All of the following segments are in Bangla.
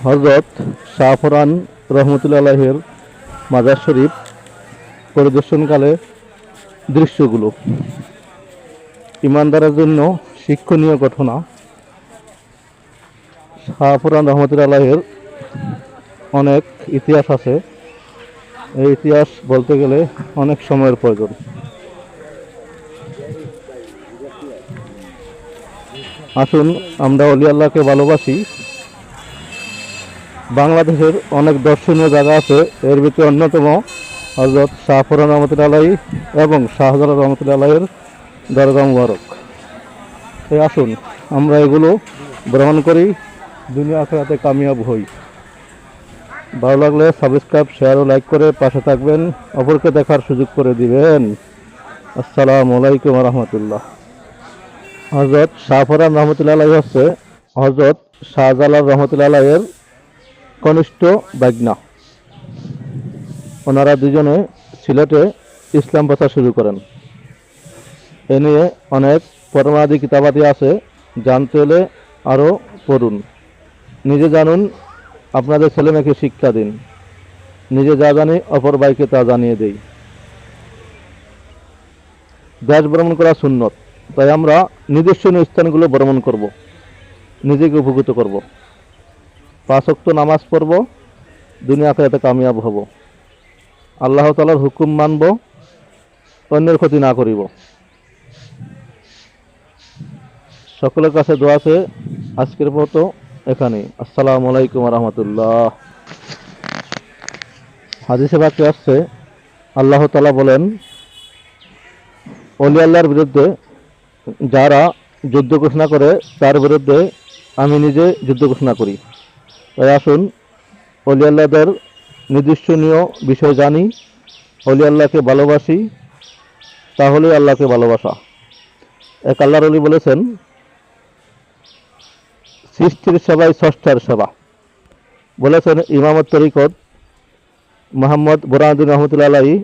হযরত শাহফরান রহমতুল্লাহ আলাইহির মাজার শরীফ পরিদর্শনকালে দৃশ্যগুলো ইমানদারের জন্য শিক্ষণীয় ঘটনা। শাহফরান রহমতুল্লাহ আলাইহির অনেক ইতিহাস আছে। এই ইতিহাস বলতে গেলে অনেক সময়ের প্রয়োজন। আসুন আমরা অলি আল্লাহকে ভালোবাসি। বাংলাদেশের অনেক দর্শনীয় জায়গা আছে, এর ভিতরে অন্যতম হযরত শাহফরান রহমতুল্লাহ আলাইহি এবং শাহজালাল রহমতুল্লাহ আলাইহির দরগা মুবারক। তাই আসুন আমরা এগুলো ভ্রমণ করি, দুনিয়া আখিরাতে কামিয়াব হই। ভালো লাগলে সাবস্ক্রাইব, শেয়ার ও লাইক করে পাশে থাকবেন, অপরকে দেখার সুযোগ করে দিবেন। আসসালামু আলাইকুম রহমতুল্লাহ। হযরত শাহফরান রহমতুল্লাহ আলাইহি হচ্ছে হযরত শাহজালাল রহমতুল্লাহ আলাইহির কনিষ্ঠ ভাগ্না। ওনারা দুজনে সিলেটে ইসলাম প্রচার শুরু করেন। এ নিয়ে অনেক পরমাদি কিতাবাদি আছে, জানতে হলে আরও পড়ুন। নিজে জানুন, আপনাদের ছেলেমেয়েকে শিক্ষা দিন। নিজে যা জানি অপর ভাইকে তা জানিয়ে দেই। দেশ ভ্রমণ করা সুন্নত, তাই আমরা নিদর্শনীয় স্থানগুলো ভ্রমণ করব, নিজেকে উপকৃত করব। 5 ওয়াক্ত নামাজ পড়ব, দুনিয়া আখিরাতে কামিয়াব হব। আল্লাহ তাআলার হুকুম মানব, অন্যের ক্ষতি না করিব। সকলের কাছে দোয়া আছে। আজকের মতো এখানেই। আসসালামু আলাইকুম রহমতুল্লাহ। হাদিসে বাক্যে আসছে, আল্লাহ তাআলা বলেন, ওলি আল্লাহর বিরুদ্ধে যারা যুদ্ধ ঘোষণা করে তার বিরুদ্ধে আমি নিজে যুদ্ধ ঘোষণা করি। তাই আসুন ওলি আল্লাহদের নির্দিষ্টনীয় বিষয় জানি, ওলি আল্লাহকে ভালোবাসি, তাহলে আল্লাহকে ভালোবাসা। এক আল্লাহর ওলি বলেছেন, সৃষ্টির সেবাই স্রষ্টার সেবা। বলেছেন ইমামত তরিকত মোহাম্মদ বুরহানুদ্দিন রহমতুল্লাহ আলাইহি,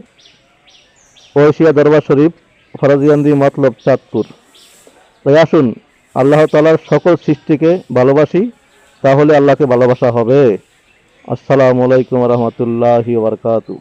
ঐশিয়া দরবার শরীফ, ফরাজিয়ান্দি মতলব, চাঁদপুর। তাই আসুন আল্লাহ তাআলার সকল সৃষ্টিকে ভালোবাসি, তাহলে আল্লাহকে ভালোবাসা হবে। আসসালামু আলাইকুম রহমতুল্লাহি ওয়া বারাকাতুহু।